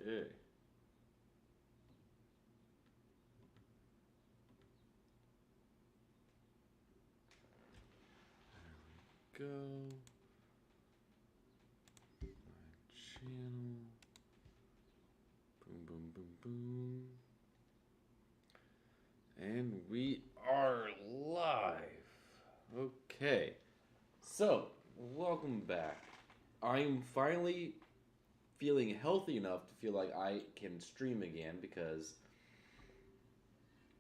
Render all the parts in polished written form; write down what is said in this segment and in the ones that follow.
Okay. Go. My channel. Boom, boom, boom, boom. And we are live. Okay. So, welcome back. I'm finally feeling healthy enough to feel like I can stream again because,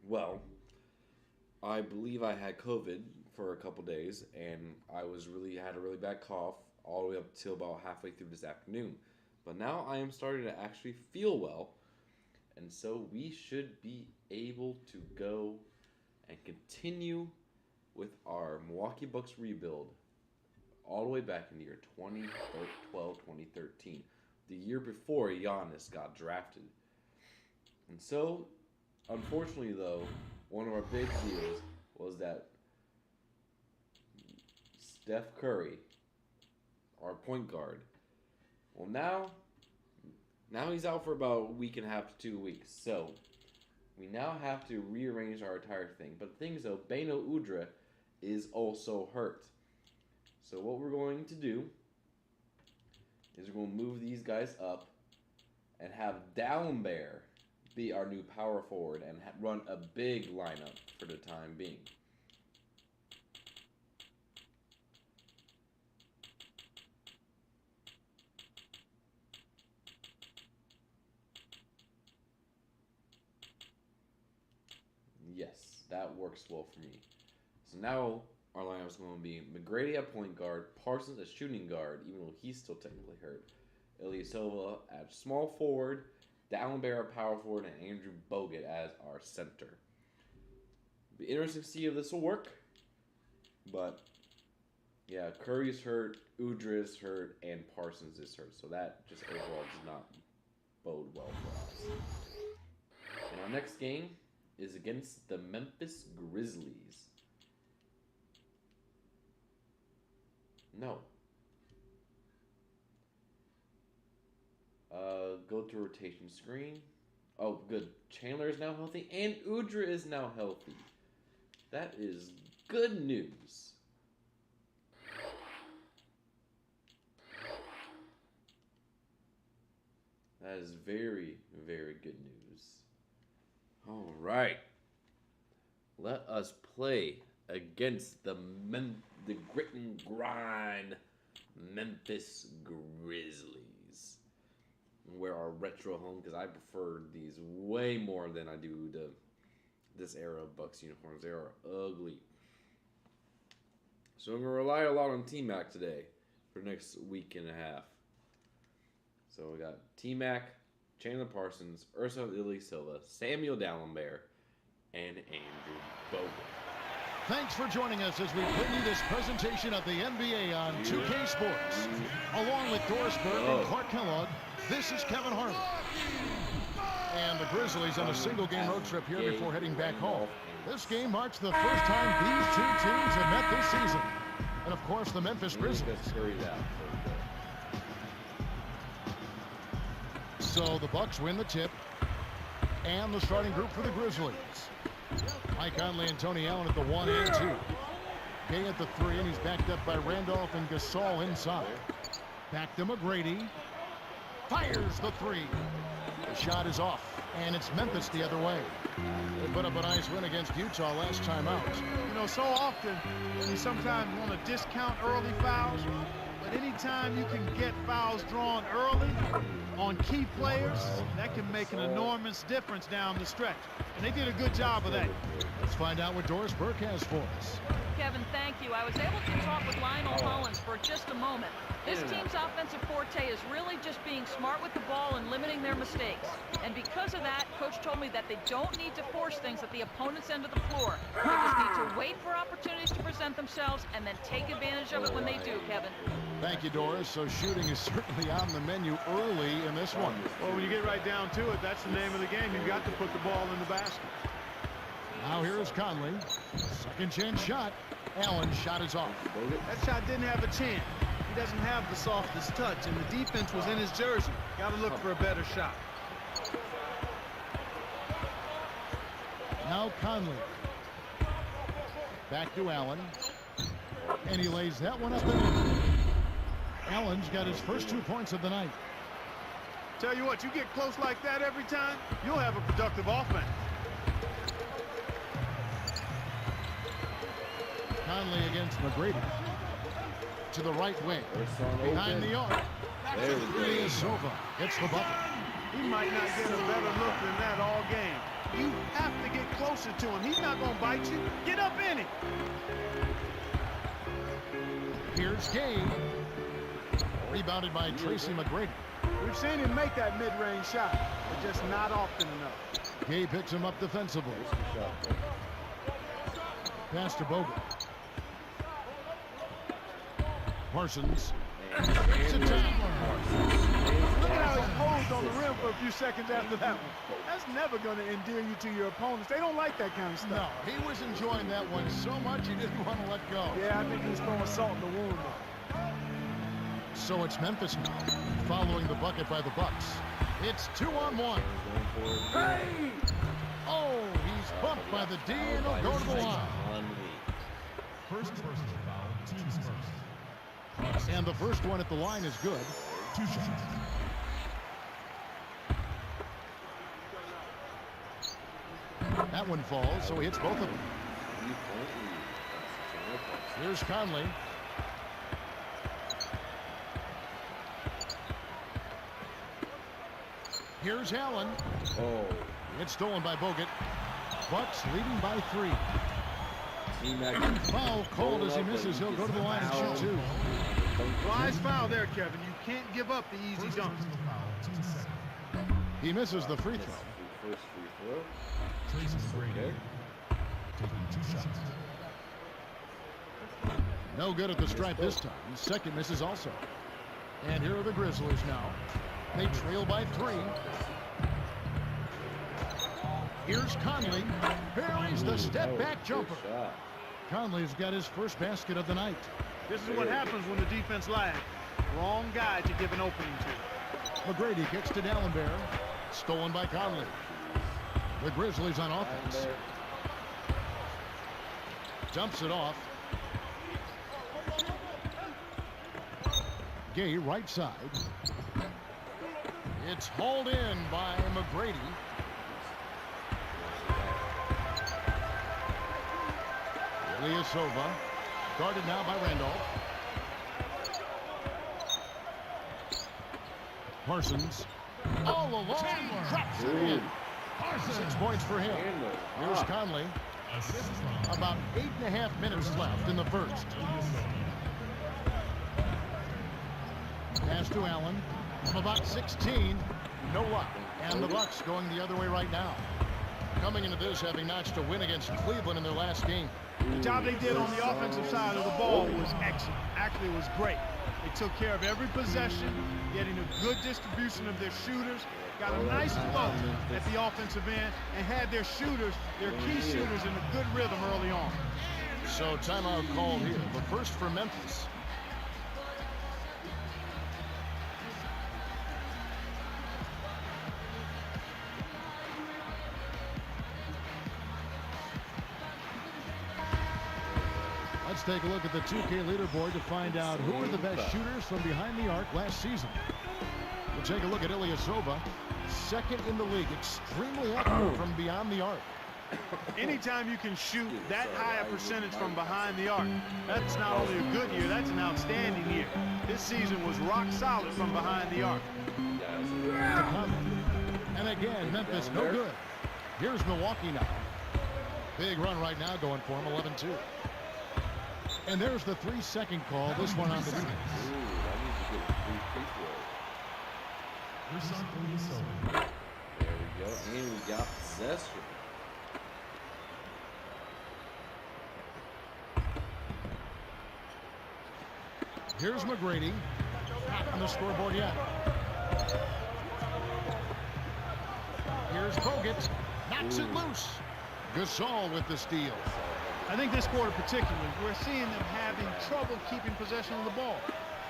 well, I believe I had COVID for a couple days, and I had a really bad cough all the way up till about halfway through this afternoon. But now I am starting to actually feel well, and so we should be able to go and continue with our Milwaukee Bucks rebuild all the way back in the year 2012, 2013, the year before Giannis got drafted. And so, unfortunately, though, one of our big deals was that Steph Curry, our point guard, well, now he's out for about a week and a half to 2 weeks. So, we now have to rearrange our entire thing. But the thing is, though, Beno Udrih is also hurt. So what we're going to do is we're going to move these guys up and have Dallenberg be our new power forward and run a big lineup for the time being. Yes, that works well for me. So now our lineup is going to be McGrady at point guard, Parsons at shooting guard, even though he's still technically hurt, Ilyasova at small forward, Dallenberg at power forward, and Andrew Bogut as our center. It'll be interesting to see if this will work. But, yeah, Curry's hurt, Udrih is hurt, and Parsons is hurt. So that just overall does not bode well for us. And our next game is against the Memphis Grizzlies. No. Go to rotation screen. Oh, good. Chandler is now healthy, and Udrih is now healthy. That is good news. That is very, very good news. All right. Let us play against the grit and grind Memphis Grizzlies. Wear our retro home because I prefer these way more than I do this era of Bucks uniforms. They are ugly. So I'm going to rely a lot on T-Mac today for the next week and a half. So we got T-Mac, Chandler Parsons, Ursula Ilyasova, Samuel Dallenberg, and Andrew Bogut. Thanks for joining us as we bring you this presentation of the NBA on 2K Sports. Along with Doris Burke and Clark Kellogg, this is Kevin Harlan. And the Grizzlies on a single-game road trip here before heading back home. This game marks the first time these two teams have met this season. And, of course, the Memphis Grizzlies. So the Bucks win the tip. And the starting group for the Grizzlies. Mike Conley and Tony Allen at the 1 and 2. Gay at the 3, and he's backed up by Randolph and Gasol inside. Back to McGrady. Fires the 3. The shot is off, and it's Memphis the other way. They put up a nice win against Utah last time out. You know, so often you sometimes want to discount early fouls, but anytime you can get fouls drawn early on key players, that can make an enormous difference down the stretch. And they did a good job of that. Let's find out what Doris Burke has for us. Kevin, thank you. I was able to talk with Lionel Hollins for just a moment. This team's offensive forte is really just being smart with the ball and limiting their mistakes. And because of that, Coach told me that they don't need to force things at the opponent's end of the floor. They just need to wait for opportunities to present themselves and then take advantage of it when they do, Kevin. Thank you, Doris. So shooting is certainly on the menu early in this one. Well, when you get right down to it, that's the name of the game. You've got to put the ball in the basket. Now here is Conley. Second chance shot. Allen's shot is off. That shot didn't have a chance. He doesn't have the softest touch, and the defense was in his jersey. Got to look for a better shot. Now Conley. Back to Allen. And he lays that one up and in. Allen's got his first 2 points of the night. Tell you what, you get close like that every time, you'll have a productive offense. Conley against McGrady. To the right wing. Behind the arc. Ilyasova gets the bucket. He might not get a better look than that all game. You have to get closer to him. He's not going to bite you. Get up in it. Here's Gay. Rebounded by Tracy McGrady. We've seen him make that mid-range shot, but just not often enough. Gay picks him up defensively. Pass to Bogut. Parsons. It's a time. Look at how he posed on the rim for a few seconds after that one. That's never going to endear you to your opponents. They don't like that kind of stuff. No, he was enjoying that one so much he didn't want to let go. Yeah, I think he was throwing salt in the wound. So it's Memphis now, following the bucket by the Bucks. It's 2-on-1. Hey! Oh, he's bumped by the D, and he'll go to the line. First personal foul, team's first. And the first one at the line is good. 2 shots. That one falls, so he hits both of them. Here's Conley. Here's Allen. Oh. It's stolen by Bogut. Bucks leading by 3. Foul called as he misses. He'll go to the line and shoot 2. Wise foul there, Kevin. You can't give up the easy dunk. He misses the free throw. First free throw. Taking 2 shots. No good at the stripe this time. Second misses also. And here are the Grizzlies now. They trail by 3. Here's Conley. Buries the step-back jumper. Conley's got his first basket of the night. This is what happens when the defense lags. Wrong guy to give an opening to. McGrady kicks to Dallenberg. Stolen by Conley. The Grizzlies on offense. Dumps it off. Gay right side. It's hauled in by McGrady. Ilyasova. Guarded now by Randolph. Parsons. All alone. Drops it in. 6 points for him. Here's Conley. About 8.5 minutes left in the first. Pass to Allen. From about 16. No luck. And the Bucks going the other way right now. Coming into this having notched a win against Cleveland in their last game. The job they did on the offensive side of the ball was excellent. Actually, it was great. They took care of every possession, getting a good distribution of their shooters, got a nice flow at the offensive end, and had their shooters, their key shooters, in a good rhythm early on. So timeout called here. The first for Memphis. Let's take a look at the 2K leaderboard to find out who are the best shooters from behind the arc last season. We'll take a look at Ilyasova, second in the league, extremely accurate from beyond the arc. Anytime you can shoot that high a percentage from behind the arc, that's not only a good year, that's an outstanding year. This season was rock solid from behind the arc. And again, Memphis no good. Here's Milwaukee now. Big run right now going for him, 11-2. And there's the 3-second call. This one on the defense. There we go. And we got possession. Here's McGrady. Not on the scoreboard yet. Here's Bogut. Knocks it loose. Gasol with the steal. I think this quarter particularly, we're seeing them having trouble keeping possession of the ball.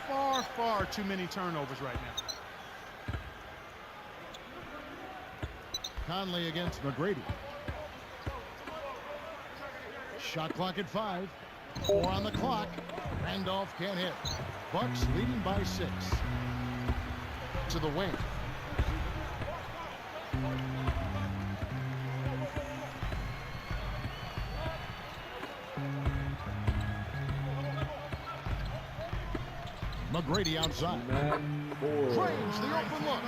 Far, far too many turnovers right now. Conley against McGrady. Shot clock at 5. 4 on the clock. Randolph can't hit. Bucks leading by 6. To the wing. McGrady outside. Cranes the open look.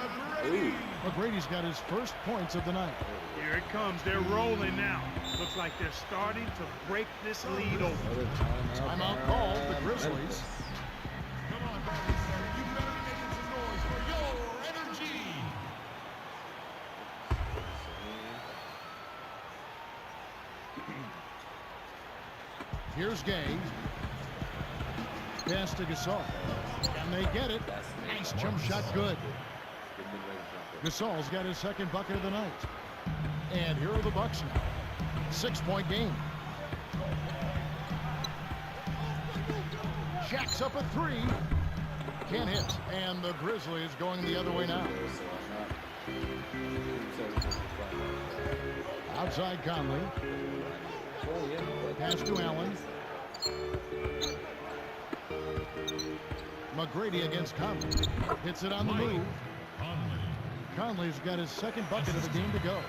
McGrady's got his first points of the night. Here it comes. They're rolling now. Looks like they're starting to break this lead open. Timeout called the Grizzlies. Come on, Barry. You better be making some noise for your energy. Here's Gay. Pass to Gasol. And they get it. Nice jump shot, good. Gasol's got his second bucket of the night. And here are the Bucks now. 6-point game. Shaq's up a 3. Can't hit. And the Grizzlies going the other way now. Outside Conley. Pass to Allen. McGrady against Conley. Hits it on the move. Conley's got his second bucket of the game to go.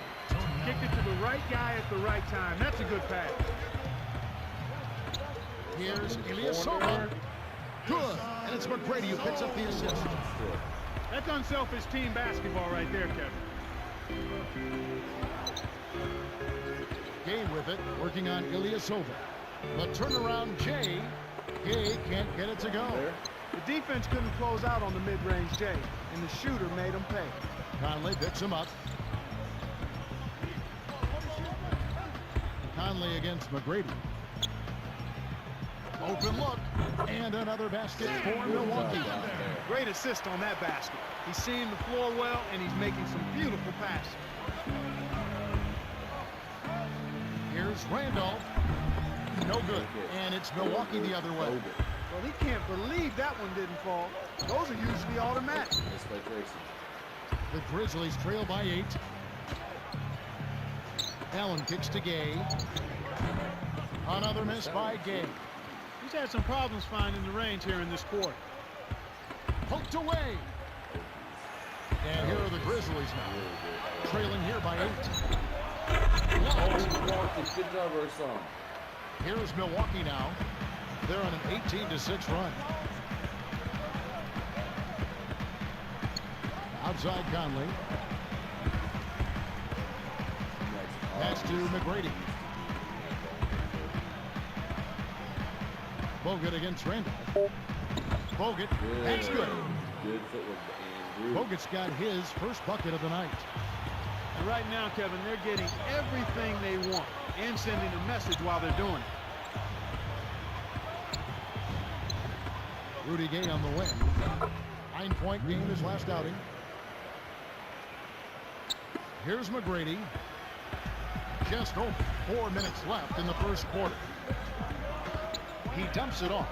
Kicked it to the right guy at the right time. That's a good pass. Here's Ilyasova. Good. And it's McGrady who picks up the assist. That's unselfish team basketball right there, Kevin. Gay with it, working on Ilyasova. The turnaround, Jay. Gay can't get it to go. The defense couldn't close out on the mid-range Jay, and the shooter made him pay. Conley picks him up. Conley against McGrady. Open look, and another basket for Milwaukee. Great assist on that basket. He's seeing the floor well, and he's making some beautiful passes. Here's Randolph. No good. And it's Milwaukee the other way. Well, he can't believe that one didn't fall. Those are usually automatic. The Grizzlies trail by 8. Allen kicks to Gay. Another miss by Gay. He's had some problems finding the range here in this quarter. Poked away. And here are the Grizzlies now. Trailing here by 8. Good job, Urson. Here's Milwaukee now. They're on an 18-6 run. Outside Conley. Pass to McGrady. Bogut against Randolph. Bogut. That's good. Good footwork, Andrew. Bogut's got his first bucket of the night. And right now, Kevin, they're getting everything they want and sending a message while they're doing it. Rudy Gay on the wing. 9-point game his last outing. Here's McGrady. Just over 4 minutes left in the first quarter. He dumps it off.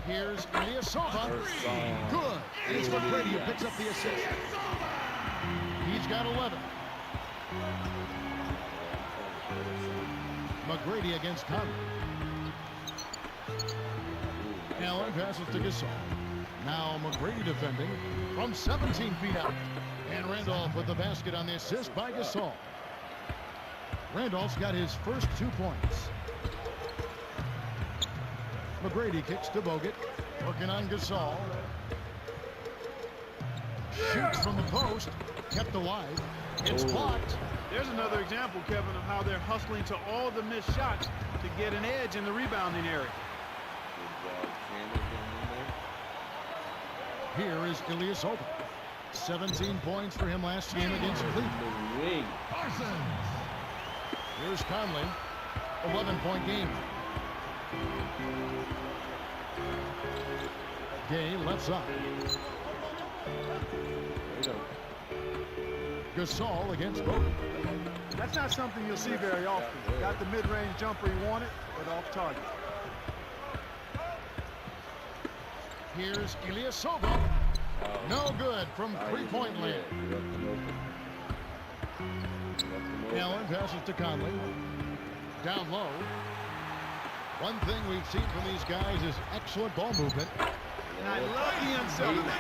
Here's Ilyasova. Good. It's McGrady who picks up the assist. He's got 11. McGrady against Conley. Allen passes to Gasol. Now McGrady defending from 17 feet out. And Randolph with the basket on the assist by Gasol. Randolph's got his first 2 points. McGrady kicks to Bogut. Working on Gasol. Shoots from the post. Kept alive. It's blocked. There's another example, Kevin, of how they're hustling to all the missed shots to get an edge in the rebounding area. Here is Ilyasova. 17 points for him last game against Cleveland. Here's Conley. 11-point game. Gay left side. Gasol against Bogut. That's not something you'll see very often. Got the mid-range jumper he wanted, but off target. Here's Ilyasova. No good from three-point land. Allen passes to Conley. Down low. One thing we've seen from these guys is excellent ball movement. And I love the unselfish.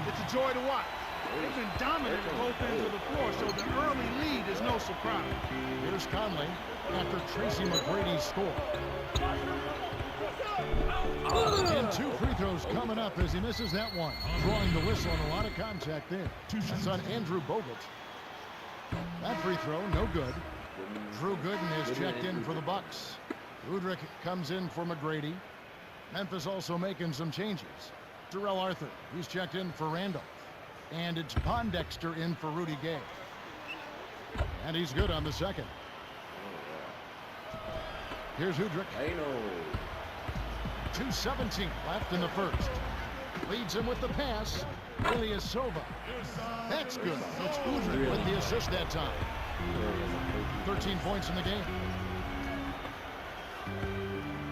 It's a joy to watch. They've been dominant at both ends of the floor, so the early lead is no surprise. Here's Conley after Tracy McGrady's score. And 2 free throws coming up as he misses that one. Drawing the whistle and a lot of contact there. That's on Andrew Bogut. That free throw, no good. Drew Gooden is checked in for the Bucks. Udrich comes in for McGrady. Memphis also making some changes. Terrell Arthur, he's checked in for Randolph. And it's Pondexter in for Rudy Gay. And he's good on the second. Here's Udrich. 2:17 left in the first. Leads him with the pass. Ilyasova. That's good. It's Udrich with the assist that time. 13 points in the game.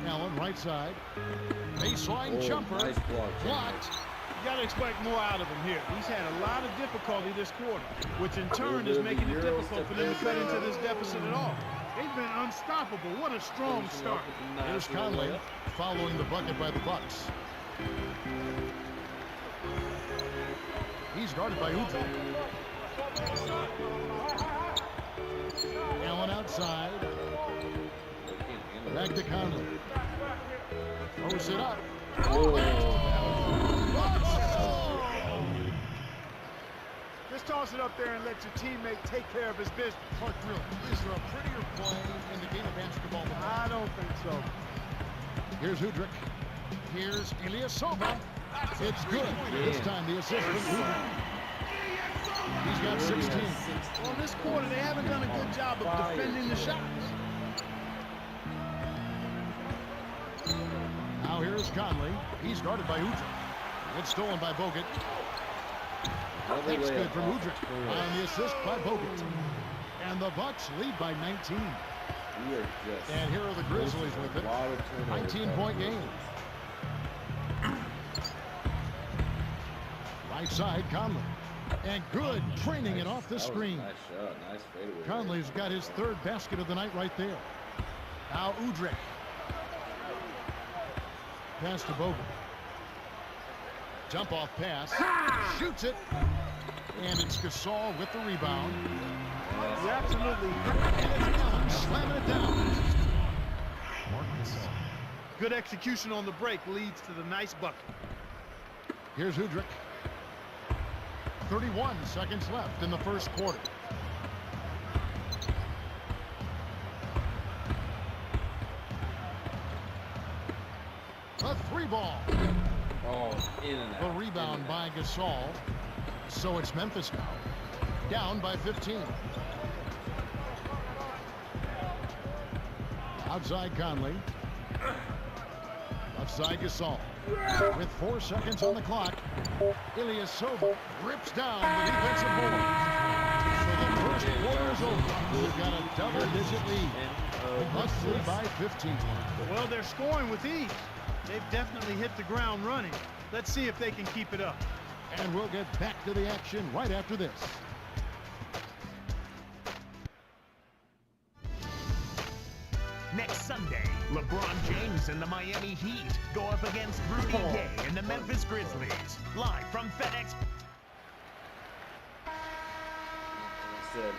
Allen, right side. Baseline jumper. Nice block. Blocked. You got to expect more out of him here. He's had a lot of difficulty this quarter, which in turn is making it difficult for them to cut into this deficit at all. They've been unstoppable. What a strong start. Here's Conley following the bucket by the Bucks. He's guarded by Udrich. Allen outside. Back to Conley. Throws it up. Just toss it up there and let your teammate take care of his business. Clark Drill, is there a prettier play in the game of basketball than that? I don't think so. Here's Udrich. Here's Ilyasova. It's good. This time the assist from Udrich. He's got 16. Well, this quarter, they haven't done a good job of defending the shots. Now here's Conley. He's guarded by Udrich. It's stolen by Bogut. That's good from Udrich. On the assist by Bogut. And the Bucks lead by 19. And here are the Grizzlies with it. 19-point game. Right side, Conley. And good, training it off the screen. Nice shot, nice fadeaway. Conley's got his 3rd basket of the night right there. Now Udrich. Pass to Bogut. Jump off pass. Shoots it. And it's Gasol with the rebound. You absolutely. And it's Allen slamming it down. Good execution on the break leads to the nice bucket. Here's Udrich. 31 seconds left in the first quarter. A 3-ball. Oh, in and out. The rebound by Gasol. So it's Memphis now. Down by 15. Outside Conley. Left side Gasol. With 4 seconds on the clock, Ilyasova rips down the defensive board. So the first quarter is over. We've got a double-digit lead. Bucks lead by 15. Well, they're scoring with ease. They've definitely hit the ground running. Let's see if they can keep it up. And we'll get back to the action right after this. Next Sunday, LeBron James and the Miami Heat go up against Rudy Gay and the Memphis Grizzlies. Live from FedEx. I said,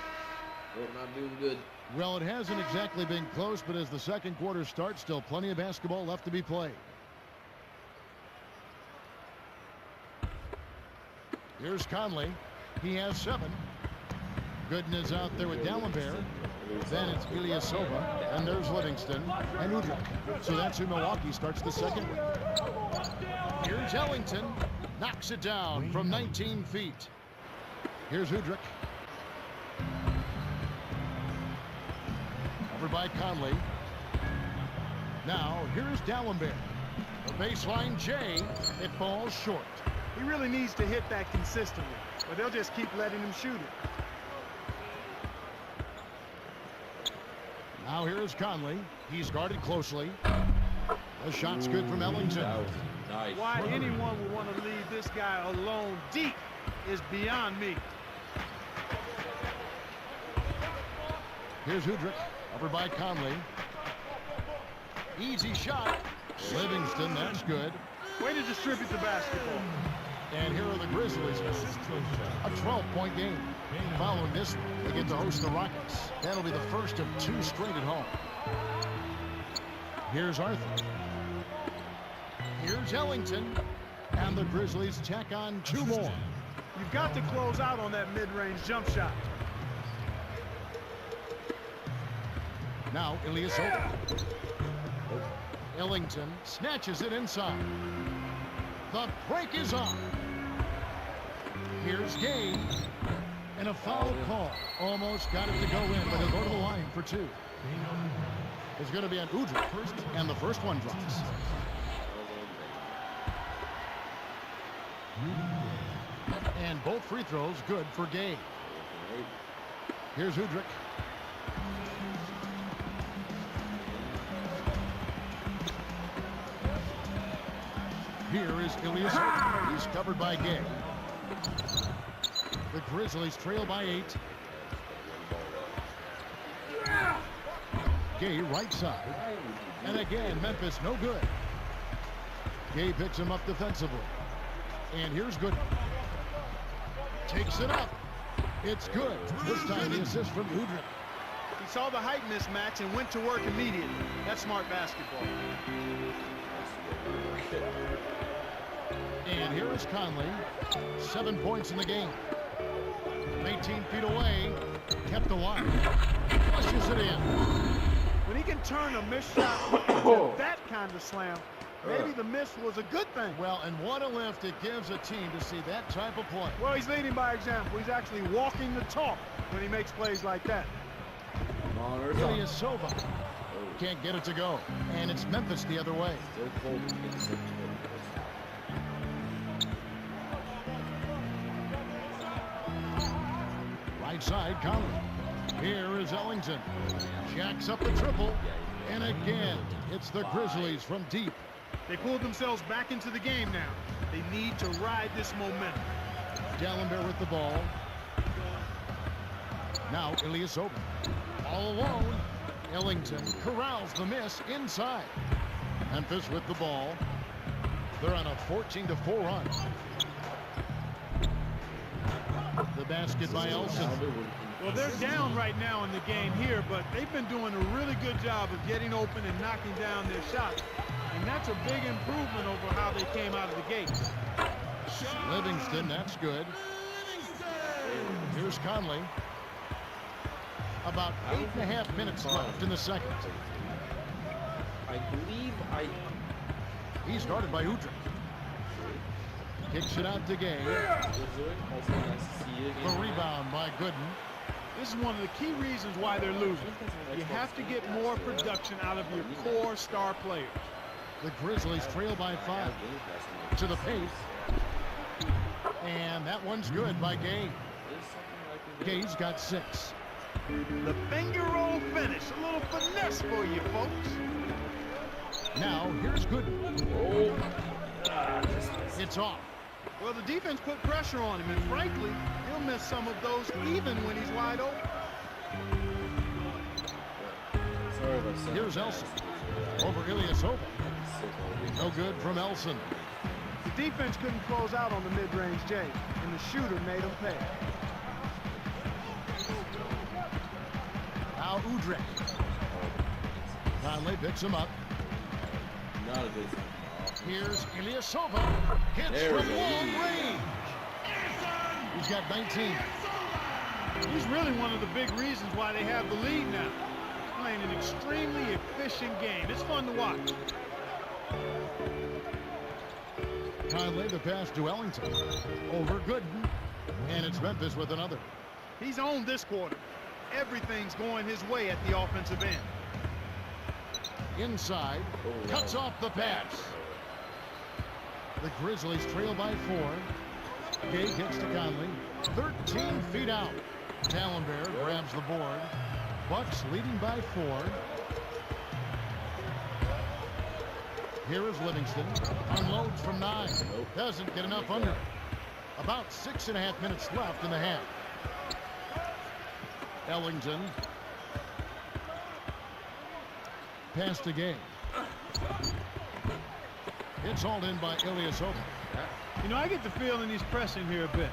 we're not doing good. Well, it hasn't exactly been close, but as the second quarter starts, still plenty of basketball left to be played. Here's Conley. He has 7. Gooden is out there with Dallenberg. Then it's Ilyasova, and there's Livingston and Udrich. So that's who Milwaukee starts the second with. Here's Ellington. Knocks it down from 19 feet. Here's Udrich. Covered by Conley. Now, here's Dallenberg. The baseline J. It falls short. He really needs to hit that consistently, or they'll just keep letting him shoot it. Now here's Conley. He's guarded closely. The shot's good from Ellington. That was nice. Why anyone would want to leave this guy alone deep is beyond me. Here's Udrich. Covered by Conley. Easy shot. Livingston, that's good. Way to distribute the basketball. And here are the Grizzlies. A 12-point game. Following this one, they get to host the Rockets. That'll be the first of 2 straight at home. Here's Arthur. Here's Ellington. And the Grizzlies tack on 2 more. You've got to close out on that mid-range jump shot. Now, Ilyasova. Ellington snatches it inside. The break is on. Here's Gay. And a foul call. Almost got it to go in, but he'll go to the line for 2. It's going to be an Udrih first, and the first one drops. And both free throws good for Gay. Here's Udrih. Here is Ilyasova. He's covered by Gay. The Grizzlies trail by 8. Gay right side. And again, Memphis no good. Gay picks him up defensively. And here's Gooden. Takes it up. It's good. This time the assist from Udrih. He saw the height mismatch and went to work immediately. That's smart basketball. And here is Conley. 7 points in the game. 18 feet away. Kept alive. Flushes it in. When he can turn a missed shot into that kind of slam, maybe the miss was a good thing. Well, and what a lift it gives a team to see that type of play. Well, he's leading by example. He's actually walking the talk when he makes plays like that. Ilyasova can't get it to go. And it's Memphis the other way. Right side, Conley. Here is Ellington. Jacks up the triple. And again, it's the Grizzlies from deep. They pulled themselves back into the game now. They need to ride this momentum. Dallenberg with the ball. Now Ilyasova. All alone. Ellington corrals the miss inside. Memphis with the ball. They're on a 14-4 run. The basket by Elson. Well, they're down right now in the game here, but they've been doing a really good job of getting open and knocking down their shots. And that's a big improvement over how they came out of the gate. Livingston, that's good. Here's Conley. About 8.5 minutes left in the second. He's guarded by Udrih. Kicks it out to Gay. The rebound by Gooden. This is one of the key reasons why they're losing. You have to get more production out of your core star players. The Grizzlies trail by 5. To the pace. And that one's good by Gay. Gay's got 6. The finger roll finish. A little finesse for you, folks. Now, here's Gooden. It's off. Well, the defense put pressure on him, and frankly, he'll miss some of those even when he's wide open. Here's Elson. Over Ilyasova. No good from Elson. The defense couldn't close out on the mid-range J, and the shooter made him pay. Now Udrih. Conley picks him up. Not a good thing. Here's Ilyasova. Hits from long range. He's got 19. He's really one of the big reasons why they have the lead now. He's playing an extremely efficient game. It's fun to watch. Conley, the pass to Ellington. Over Gooden. And it's Memphis with another. He's owned this quarter. Everything's going his way at the offensive end. Inside. Cuts off the pass. The Grizzlies trail by 4. Gay kicks to Conley. 13 feet out. Dallenberg grabs the board. Bucks leading by 4. Here is Livingston. Unloads from 9. Doesn't get enough under. About 6.5 minutes left in the half. Ellington. Pass to Gay. It's hauled in by Ilyasova. You know, I get the feeling he's pressing here a bit.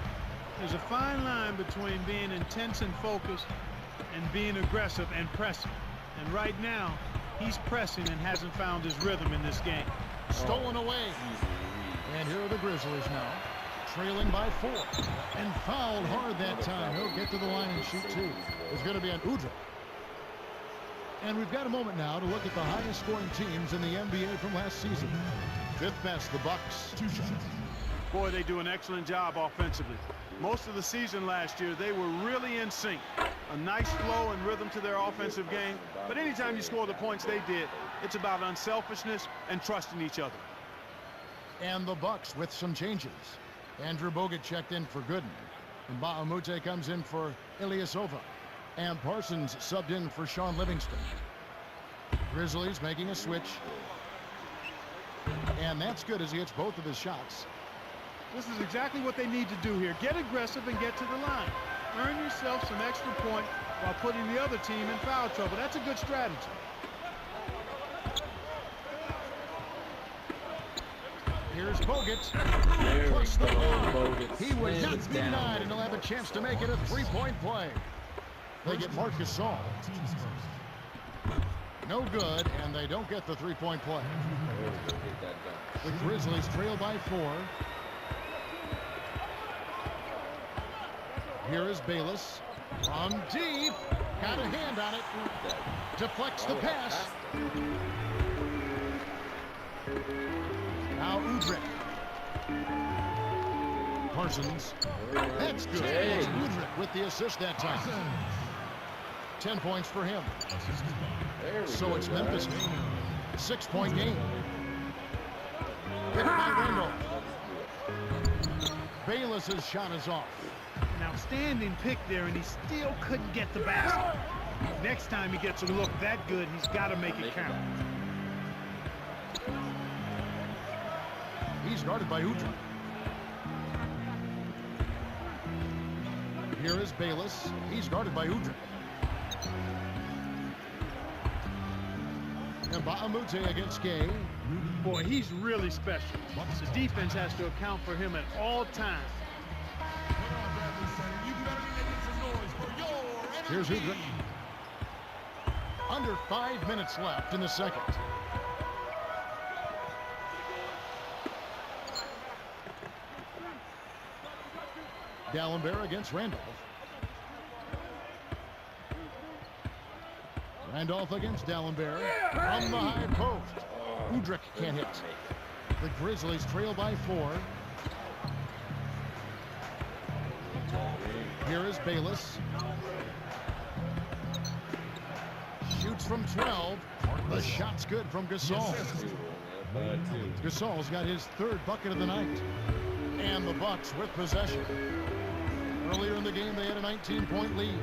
There's a fine line between being intense and focused and being aggressive and pressing. And right now, he's pressing and hasn't found his rhythm in this game. Stolen away. And here are the Grizzlies now, trailing by 4. And fouled hard that time. He'll get to the line and shoot 2. It's going to be on Udrih. And we've got a moment now to look at the highest scoring teams in the NBA from last season. Fifth best, the Bucks. 2 shots. Boy, they do an excellent job offensively. Most of the season last year, they were really in sync. A nice flow and rhythm to their offensive game. But anytime you score the points they did, it's about unselfishness and trusting each other. And the Bucks with some changes. Andrew Bogut checked in for Gooden. And Mbah-a-Moute comes in for Ilyasova. And Parsons subbed in for Sean Livingston. Grizzlies making a switch. And that's good as he hits both of his shots. This is exactly what they need to do here. Get aggressive and get to the line. Earn yourself some extra point while putting the other team in foul trouble. That's a good strategy. Here's Bogut. Plus the block. He would not be denied, and he'll have a chance to make it a three-point play. They get Marc Gasol. No good, and they don't get the three-point play. The Grizzlies trail by 4. Here is Bayless. From deep. Got a hand on it. Deflects the pass. Now Udrih. Parsons. That's good. Udrih with the assist that time. 10 points for him. So it's Memphis. 6-point game. Hit by Randall. Bayless's shot is off. An outstanding pick there, and he still couldn't get the basket. Next time he gets a look that good, he's got to make it count. He's guarded by Udrih. Here is Bayless. He's guarded by Udrih. And Mbah-a-Moute against Gay. Boy, he's really special. The defense has to account for him at all times. Here's Udrih. Under 5 minutes left in the second. Dalembert against Randolph. Randolph against Dalembert. From the high post. Udrih can't hit. The Grizzlies trail by 4. Here is Bayless. Shoots from 12. The shot's good from Gasol. Gasol's got his 3rd bucket of the night. And the Bucks with possession. Earlier in the game, they had a 19-point lead.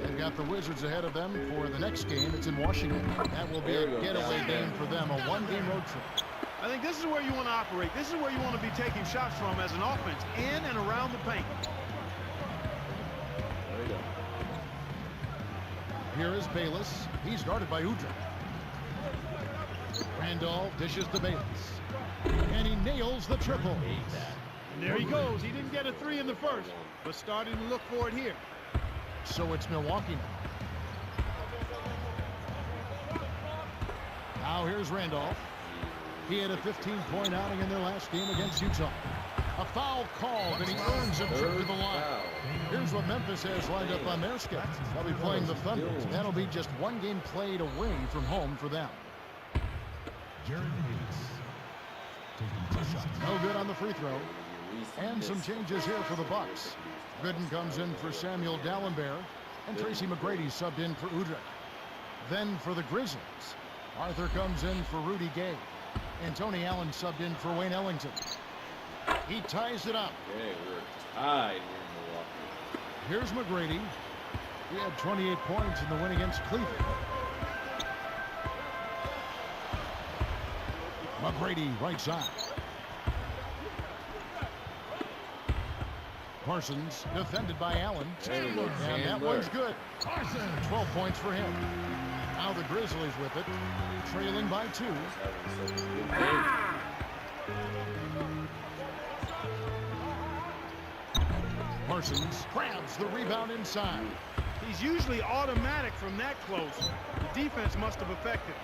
They've got the Wizards ahead of them for the next game. It's in Washington. That will be a getaway game for them, a one-game road trip. I think this is where you want to operate. This is where you want to be taking shots from as an offense, in and around the paint. Here is Bayless. He's guarded by Udrih. Randolph dishes to Bayless. And he nails the triple. And there he goes. He didn't get a 3 in the first, but starting to look for it here. So it's Milwaukee now. Now here's Randolph. He had a 15-point outing in their last game against Utah. A foul called, and he earns a trip to the line. Here's what Memphis has lined up on their schedule. They'll be playing the Thunder. That'll be just one game played away from home for them. No good on the free throw. And some changes here for the Bucks. Gooden comes in for Samuel Dalembert, and Tracy McGrady subbed in for Udrih. Then for the Grizzlies, Arthur comes in for Rudy Gay, and Tony Allen subbed in for Wayne Ellington. He ties it up. Okay, we're tied here in Milwaukee. Here's McGrady. He had 28 points in the win against Cleveland. McGrady right side. Parsons defended by Allen. There you go, And that Chandler. one's good. 12 points for him. Now the Grizzlies with it, trailing by 2. Having such a good game. Parsons grabs the rebound inside. He's usually automatic from that close. The defense must have affected.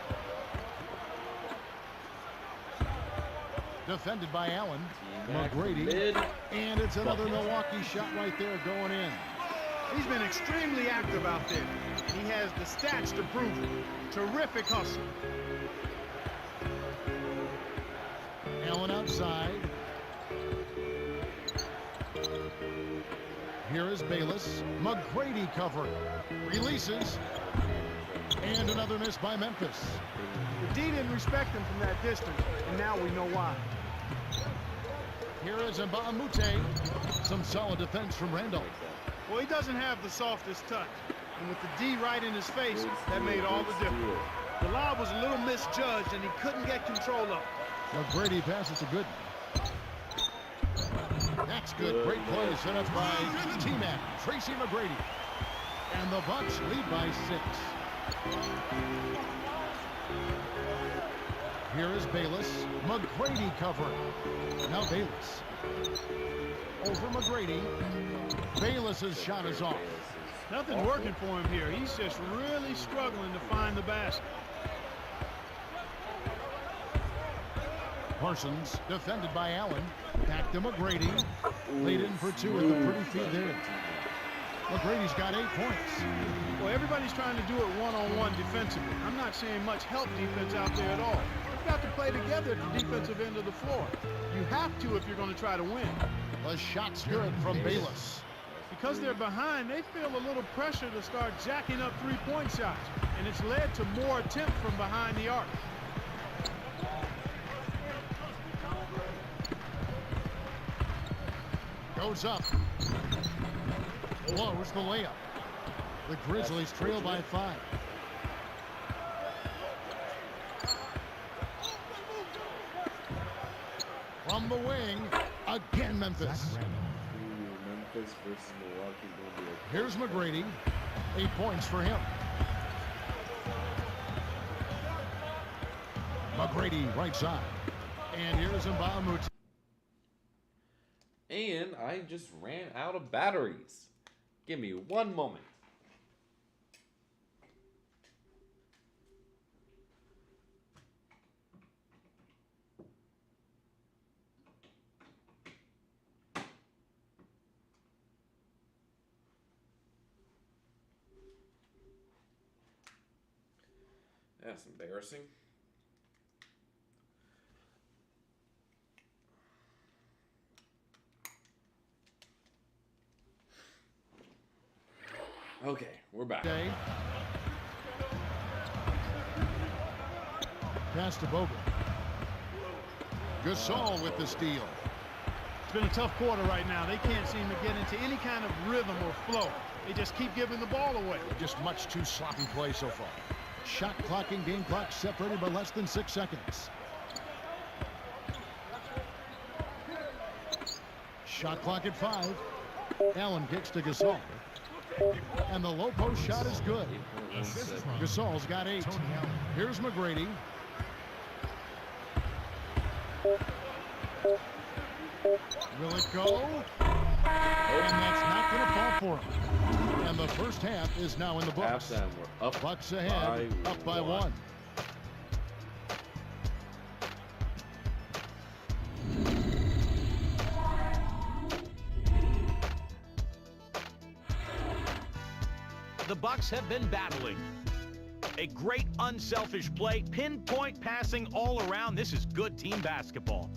Defended by Allen. Back McGrady. mid. And it's another Milwaukee shot right there going in. He's been extremely active out there. And he has the stats to prove it. Terrific hustle. Allen outside. Here is Bayless. McGrady covering. Releases. And another miss by Memphis. The D didn't respect him from that distance, and now we know why. Here is Mbamute. Some solid defense from Randolph. Well, he doesn't have the softest touch. And with the D right in his face, that made all the difference. The lob was a little misjudged, and he couldn't get control of it. McGrady passes to Gooden. That's good. Great play set up by T-Man, Tracy McGrady. And the Bucks lead by 6. Here is Bayless. McGrady covering. Now Bayless. Over McGrady. Bayless's shot is off. Nothing working for him here. He's just really struggling to find the basket. Parsons defended by Allen. Back to McGrady. Laid in for 2 at the pretty feet there. McGrady's got 8 points. Well, everybody's trying to do it one-on-one defensively. I'm not seeing much help defense out there at all. You've got to play together at the defensive end of the floor. You have to if you're going to try to win. The shot's good from Bayless. Because they're behind, they feel a little pressure to start jacking up three-point shots. And it's led to more attempts from behind the arc. Goes up. Blows the layup. The Grizzlies trail by 5. From the wing, again Memphis. Memphis versus Milwaukee will be a Here's McGrady. 8 points for him. McGrady right side. And here's Mbamute. And I just ran out of batteries. Give me one moment. That's embarrassing. Okay, we're back. Okay. Pass to Bogut. Gasol with the steal. It's been a tough quarter right now. They can't seem to get into any kind of rhythm or flow. They just keep giving the ball away. Just much too sloppy play so far. Shot clock and game clock separated by less than 6 seconds. Shot clock at 5. Allen kicks to Gasol. And the low post shot is good. Gasol's got 8. Here's McGrady. Will it go? And that's not going to fall for him. And the first half is now in the books. Halftime, we're up. Bucks ahead, up by 1. The Bucks have been battling. A great unselfish play, pinpoint passing all around. This is good team basketball.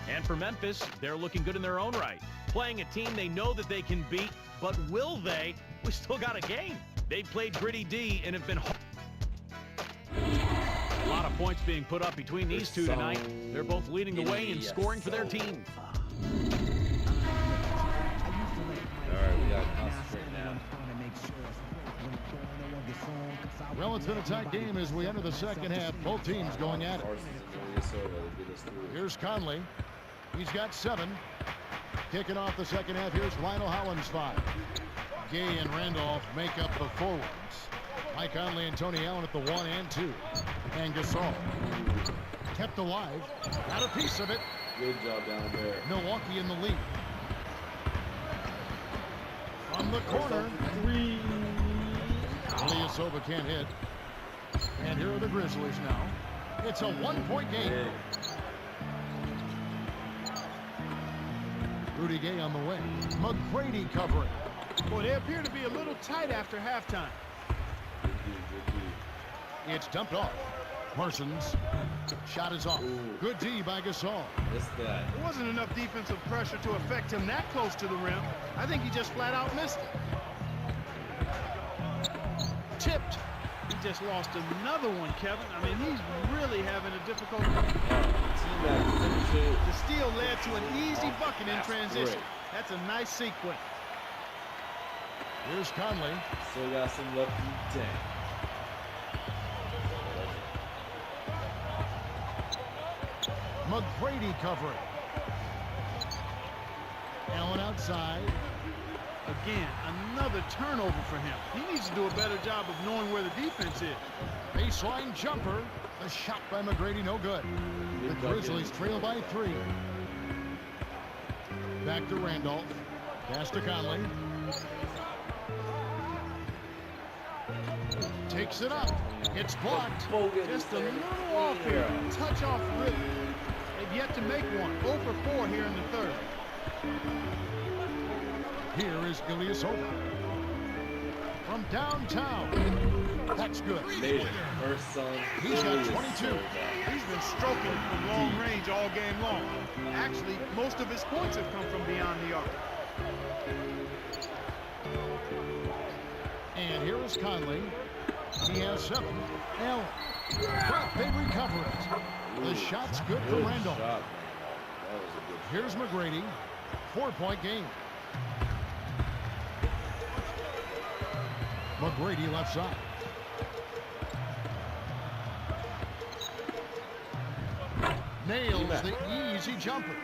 And for Memphis, they're looking good in their own right. Playing a team they know that they can beat, but will they? We still got a game. They've played gritty D and have been hard. A lot of points being put up between these two tonight. They're both leading the way in scoring for their team. All right, we got to concentrate now. Well, it's been a tight game as we enter the second half. Both teams going at it. Here's Conley. He's got 7. Kicking off the second half. Here's Lionel Hollins 5. Gay and Randolph make up the forwards. Mike Conley and Tony Allen at the 1 and 2. And Gasol kept alive. Got a piece of it. Good job down there. Milwaukee in the lead. From the corner. 3. Ilyasova can't hit. And here are the Grizzlies now. It's a 1-point game. Rudy Gay on the way. McGrady covering. Boy, they appear to be a little tight after halftime. It's dumped off. Parsons. Shot is off. Ooh. Good D by Gasol. Missed that. There wasn't enough defensive pressure to affect him that close to the rim. I think he just flat out missed it. Tipped. He just lost another one, Kevin. I mean, he's really having a difficult time. The steal led to an easy bucket in transition. Great. That's a nice sequence. Here's Conley. Still got some left in the tank. McGrady covering. Allen outside. Again, another turnover for him. He needs to do a better job of knowing where the defense is. Baseline jumper. The shot by McGrady, no good. The Grizzlies trail by 3. Back to Randolph. Pass to Conley. Takes it up. It's blocked. Just a little off here. Touch off rhythm. They've yet to make one. 0 for 4 here in the third. Here is Ilyasova. From downtown. That's good. First son. He's got 22. He's been stroking it from long range all game long. Actually, most of his points have come from beyond the arc. And here is Conley. He has 7. Allen. But they recover it. The shot's good for Randolph. Here's McGrady. 4-point game. McGrady left side. Nails the easy jumper.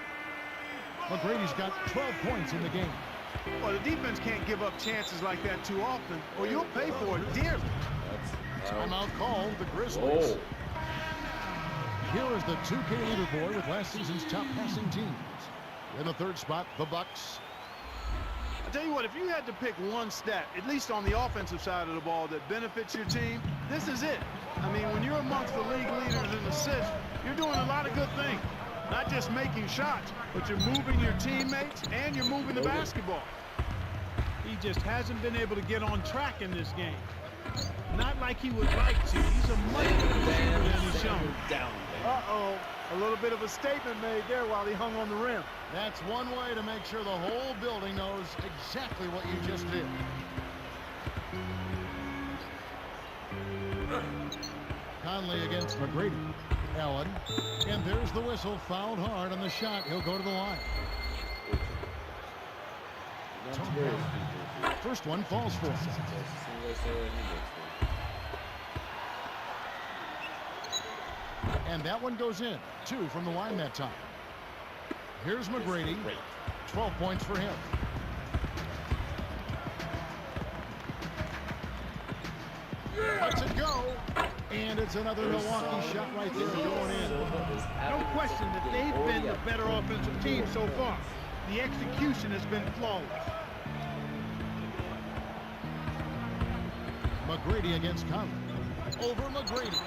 McGrady's got 12 points in the game. Well, the defense can't give up chances like that too often, or you'll pay for it dearly. Timeout called the Grizzlies. Oh. Here is the 2K leaderboard with last season's top passing teams. In the third spot, the Bucks. I tell you what, if you had to pick one stat, at least on the offensive side of the ball, that benefits your team, this is it. I mean, when you're amongst the league leaders in assists, you're doing a lot of good things. Not just making shots, but you're moving your teammates and you're moving the basketball. He just hasn't been able to get on track in this game. Not like he would like to. He's a much better receiver than he's shown. Uh-oh. A little bit of a statement made there while he hung on the rim. That's one way to make sure the whole building knows exactly what you just did. Conley against McGrady. Allen. And there's the whistle. Fouled hard on the shot. He'll go to the line. First one falls for him. And that one goes in. 2 from the line that time. Here's McGrady. 12 points for him. Lets it go. And it's another Milwaukee shot right there going in. No question that they've been the better offensive team so far. The execution has been flawless. McGrady against Conley. Over McGrady.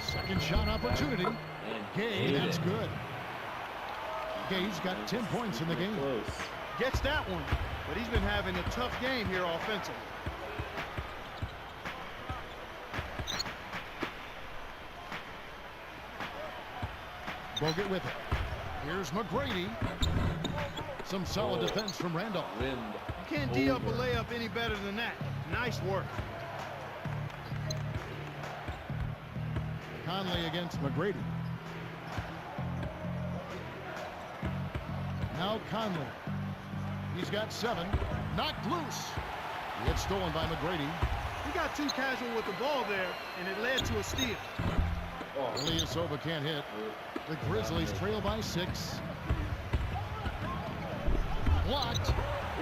Second shot opportunity. Gay, that's good. Gay's got 10 points in the game. Gets that one, but he's been having a tough game here offensively. Bogut with it. Here's McGrady. Some solid defense from Randolph. You can't D up a layup any better than that. Nice work. Conley against McGrady. Now Conley. He's got 7. Knocked loose. It's stolen by McGrady. You He got too casual with the ball there, and it led to a steal. Ilyasova can't hit. The Grizzlies trail by 6. Blocked.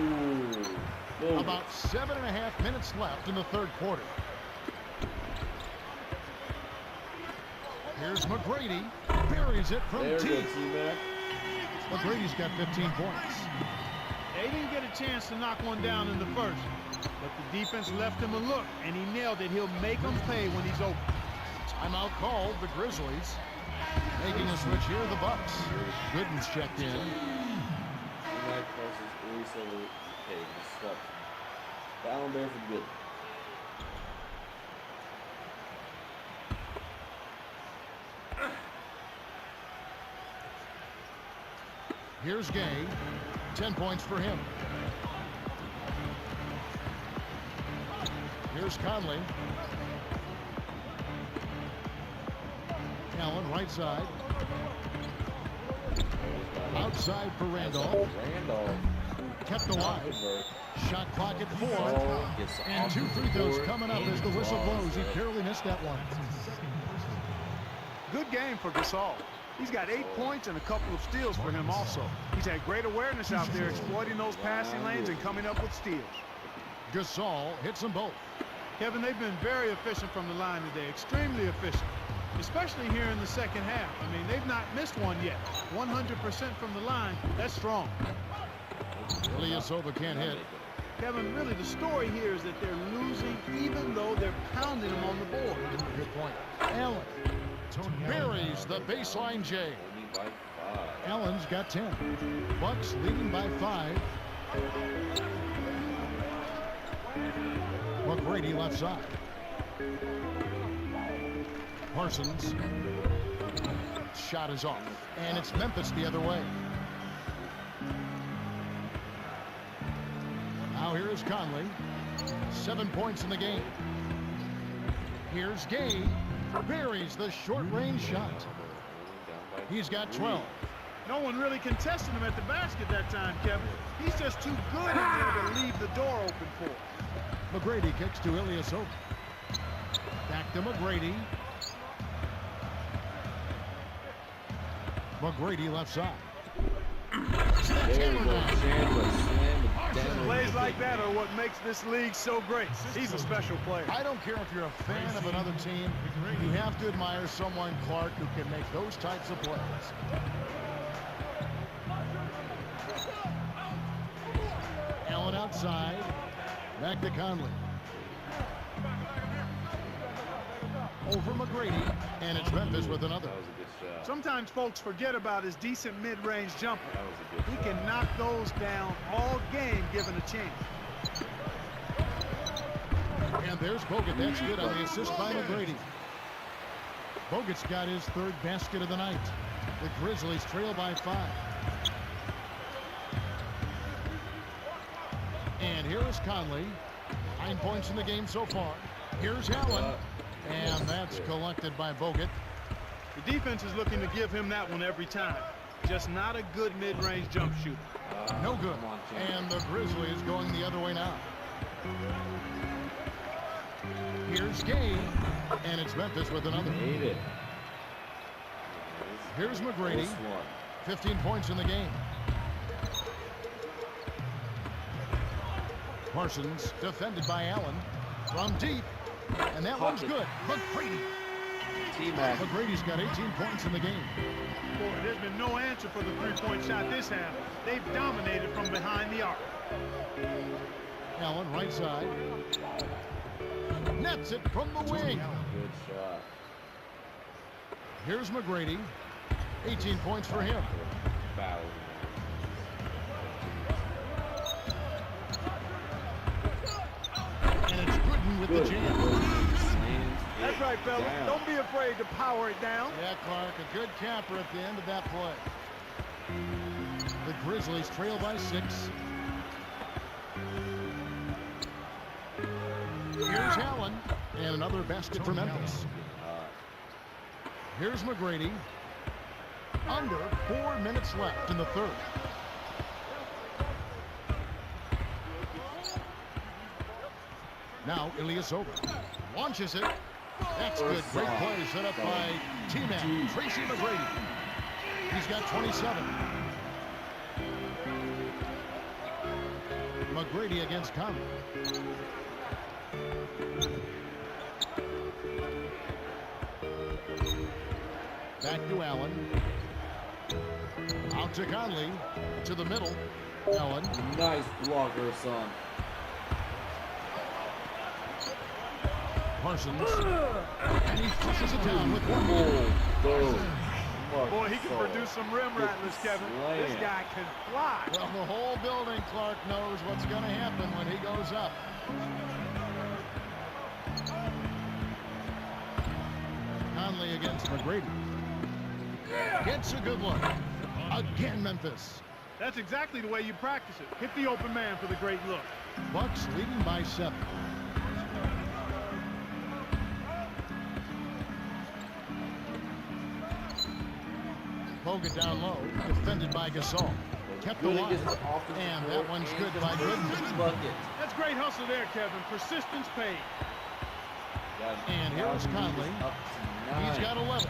Ooh. About 7.5 minutes left in the third quarter. Here's McGrady. Buries it from There deep. goes T-Mac. McGrady's got 15 points. They didn't get a chance to knock one down in the first, but the defense left him a look, and he nailed it. He'll make them pay when he's open. Timeout called. The Grizzlies making a switch here. The Bucks. Gooden's checked in. T-Mac versus Ilyasova. Okay, just swap. Down there for good. Here's Gay. 10 points for him. Here's Conley. Allen, right side. Outside for Randolph. Randolph. Kept alive. Good work. Shot clock at 4. Oh, gets And off 2 the free throws board coming up and as the whistle draws blows. He it. barely missed that one. Good game for Gasol. He's got 8 points and a couple of steals for him also. He's had great awareness out there exploiting those passing lanes and coming up with steals. Gasol hits them both. Kevin, they've been very efficient from the line today, extremely efficient, especially here in the second half. I mean, they've not missed one yet. 100% from the line, that's strong. Ilyasova can't hit. Kevin, really the story here is that they're losing even though they're pounding them on the board. Good point. Allen buries the baseline J. Only by 5. Allen's got 10. Bucks leading by 5. McGrady left side. Parsons. Shot is off. And it's Memphis the other way. Now here is Conley. 7 points in the game. Here's Gay. Buries the short-range shot. He's got 12. No one really contested him at the basket that time, Kevin. He's just too good in there to leave the door open for him. McGrady kicks to Ilyasova. Back to McGrady. McGrady left side. There you go. Chandler slam it down. Plays like that are what makes this league so great. He's a special player. I don't care if you're a fan of another team, you have to admire someone, Clark, who can make those types of plays. Allen outside. Back to Conley. Over McGrady. And it's Memphis with another. That was a good shot. Sometimes folks forget about his decent mid-range jumper. That was a good He shot. can knock those down all game given a chance. And there's Bogut. That's good on the assist by McGrady. Bogut's got his third basket of the night. The Grizzlies trail by 5. And here is Conley. 9 points in the game so far. Here's Allen. And that's collected by Bogut. The defense is looking to give him that one every time. Just not a good mid-range jump shooter. No good. Come on, Chandler. And the Grizzlies going the other way now. Here's Gay. And it's Memphis with another. Hate it. Here's McGrady. Close one. 15 points in the game. Parsons defended by Allen from deep. And that one's good. McGrady. T-Mac. McGrady's got 18 points in the game. Boy, there's been no answer for the three-point shot this half. They've dominated from behind the arc. Allen right side. Nets it from the wing. Good shot. Here's McGrady. 18 points for him. Foul. And it's Gooden with Good. the jam. Slams That's it right, fellas. down. Don't be afraid to power it down. Yeah, Clark, a good capper at the end of that play. The Grizzlies trail by 6. Here's Allen. And another basket for Memphis. Here's McGrady. Under 4 minutes left in the third. Now Ilyasova launches it. That's good. Great play set up by T-Man Tracy McGrady. He's got 27. McGrady against Conley. Back to Allen. Out to Conley. To the middle. Allen. Nice blocker, son. Parsons. And he pushes it down with one more. Boy, he can produce some rim rattlers, Kevin. This guy can fly. Well, the whole building, Clark, knows what's going to happen when he goes up. Conley against McGrady. Gets a good look. Again, Memphis. That's exactly the way you practice it. Hit the open man for the great look. Bucks leading by 7. Bogut down low, defended by Gasol. Kept alive, and that one's good by Gooden. That's great hustle there, Kevin. Persistence paid. And here's Conley. He's got 11.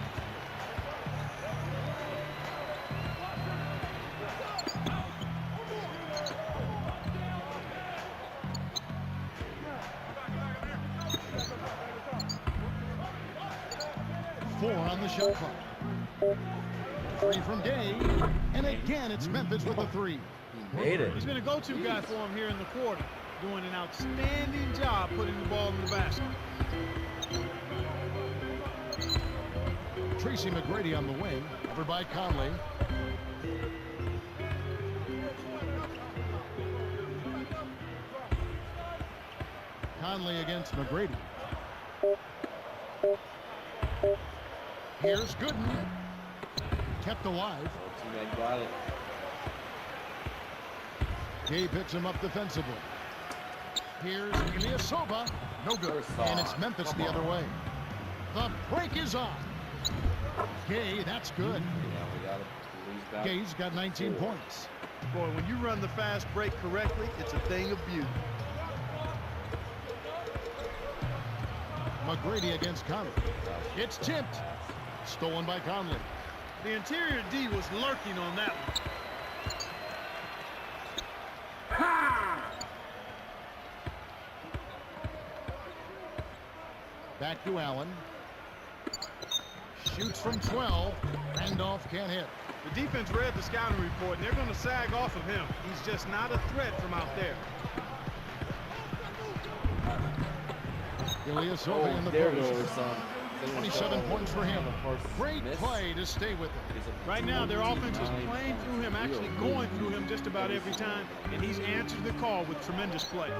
Four on the shot clock. 3 from Gay, and again it's Memphis with a 3. He made it. He's been a go-to guy for him here in the quarter, doing an outstanding job putting the ball in the basket. Tracy McGrady on the wing, covered by Conley. Conley against McGrady. Here's Gooden. Kept alive. Teammate got it. Gay picks him up defensively. Here's Ilyasova. No good. And it's Memphis the other way. The break is on. Gay, that's good. Yeah, we got it. Back. Gay's got 19 points. Boy, when you run the fast break correctly, it's a thing of beauty. McGrady against Conley. It's tipped. Stolen by Conley. The interior D was lurking on that one. Back to Allen. Shoots from 12. Randolph can't hit. The defense read the scouting report, and they're going to sag off of him. He's just not a threat from out there. Ilyasova in the there post. goes, son. 27 points for him. Great play to stay with it. Right now, their offense is playing through him, actually going through him just about every time, and he's answered the call with tremendous play.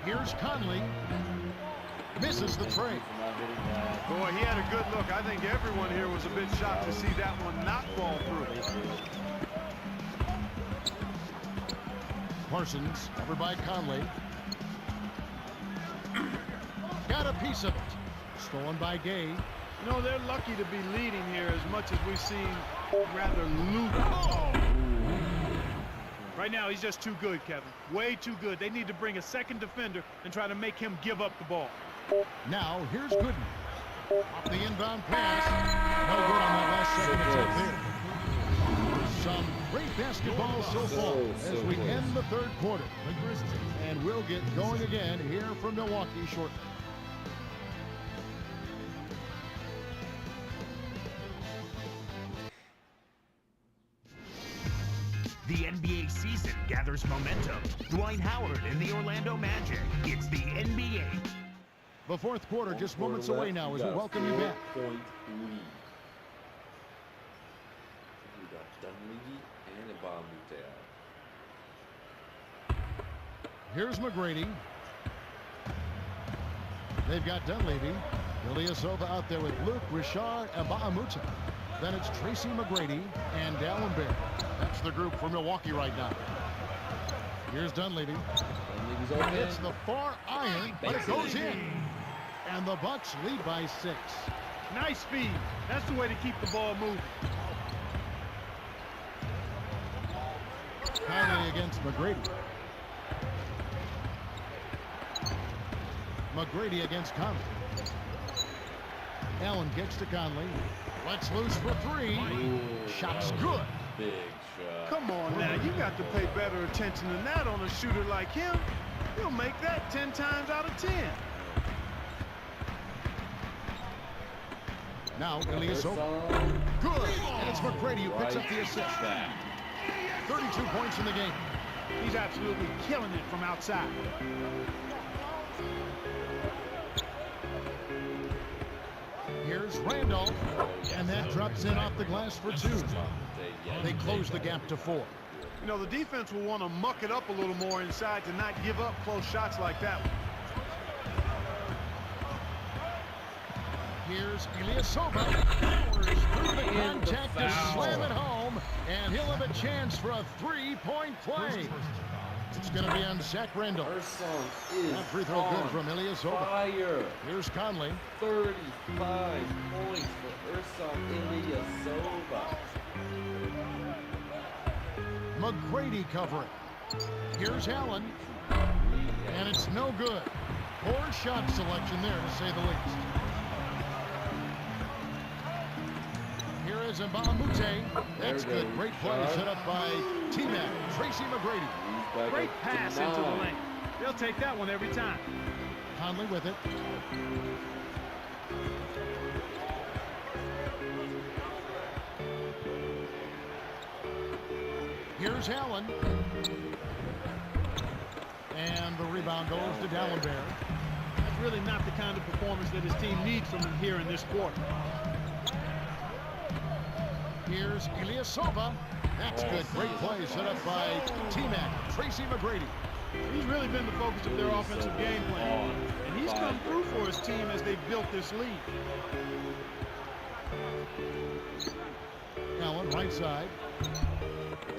Here's Conley. Misses the trade. Boy, he had a good look. I think everyone here was a bit shocked to see that one not fall through. Parsons, covered by Conley. Got a piece of it. Stolen by Gay. You know, they're lucky to be leading here as much as we seem rather loose. Oh. Right now, he's just too good, Kevin. Way too good. They need to bring a second defender and try to make him give up the ball. Now, here's Gooden. Off the inbound pass. No good on that last second attempt there. Some great basketball so far as we end the third quarter. And we'll get going again here from Milwaukee shortly. The NBA season gathers momentum. Dwight Howard and the Orlando Magic. It's the NBA. The fourth quarter just moments away now as we welcome you back. Point lead. We got Dunleavy and Ibamute out. Here's McGrady. They've got Dunleavy. Ilyasova out there with Luke, Richard, and Ba'amuta. Then it's Tracy McGrady and Dallenberg. That's the group for Milwaukee right now. Here's Dunleavy. Dunleavy's open. It's the far iron, but it goes in. And the Bucks lead by 6. Nice speed. That's the way to keep the ball moving. Conley against McGrady. McGrady against Conley. Allen kicks to Conley. Let's loose for three. Shot's good. Big shot. Come on now, you got to pay better attention than that on a shooter like him. He'll make that 10 times out of 10. Now, Ilyasova. Good. And it's McGrady who picks up the assist. 32 points in the game. He's absolutely killing it from outside. Here's Randolph. And that drops in off the glass for two. They close the gap to 4. You know, the defense will want to muck it up a little more inside to not give up close shots like that one. Here's Ilyasova. Powers through the contact to slam it home. And he'll have a chance for a three-point play. It's going to be on Zach Randolph. That free throw good from Ilyasova. Fire. Here's Conley. 35 points for Ursan Ilyasova. McGrady covering. Here's Allen. And it's no good. Poor shot selection there, to say the least. Here is Mbamute. That's good. Great play set up by T-Mac. Tracy McGrady. Great pass into the lane. They'll take that one every time. Conley with it. Here's Allen. And the rebound goes to Dallenberg. That's really not the kind of performance that his team needs from him here in this quarter. Here's Ilyasova. That's good. Great play set up by T-Mac. Tracy McGrady. He's really been the focus of their offensive game plan. And he's come through for his team as they've built this lead. Allen, right side.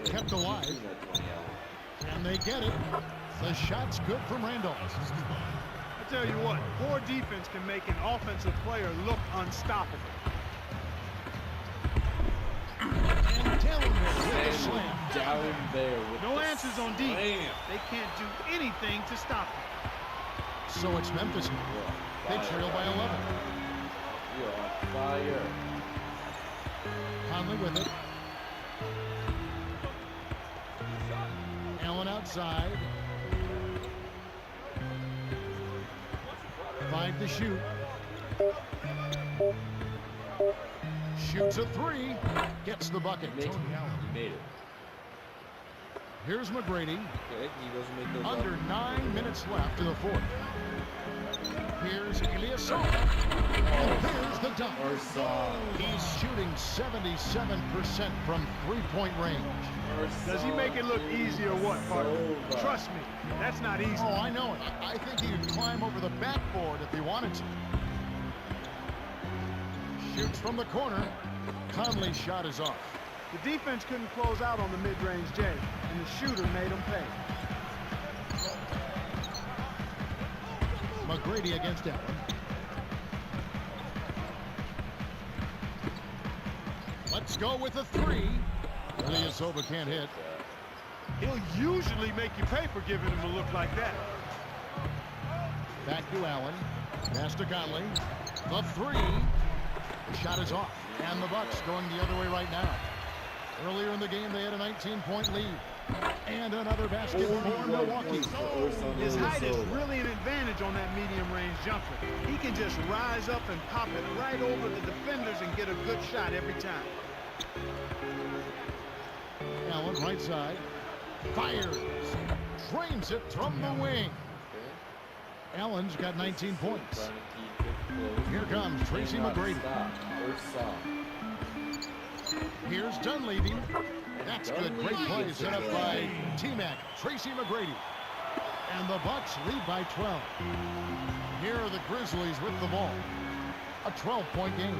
Kept alive. And they get it. The shot's good from Randolph. I tell you what, poor defense can make an offensive player look unstoppable. And Dallenberg with a slam. Down there with No the answers on D. slam. They can't do anything to stop him. So it's Memphis. They trail by 11. You're on fire. Conley with it. Allen outside. 5 to shoot. Shoots a 3. Gets the bucket. He made it. Here's McGrady. Okay, he doesn't make those Under up. 9 minutes left to the fourth. Here's Ilyasova. And there's the dunk. He's shooting 77% from three-point range. Does he make it look easy or what, partner? Trust me, that's not easy. Oh, I know it. I think he could climb over the backboard if he wanted to. Shoots from the corner. Conley's shot is off. The defense couldn't close out on the mid-range J, and the shooter made him pay. McGrady against Allen. Let's go with a 3. Ilyasova can't hit. He'll usually make you pay for giving him a look like that. Back to Allen. Pass to Conley. The 3. The shot is off. And the Bucks going the other way right now. Earlier in the game, they had a 19-point lead. And another basket for Milwaukee. His height is really an advantage on that medium-range jumper. He can just rise up and pop it right over the defenders and get a good shot every time. Allen, right side. Fires. Drains it from the wing. Allen's got 19 points. Here comes Tracy McGrady. Here's Dunleavy. That's good. Great play set up by T-Mac. Tracy McGrady. And the Bucks lead by 12. Here are the Grizzlies with the ball. A 12-point game.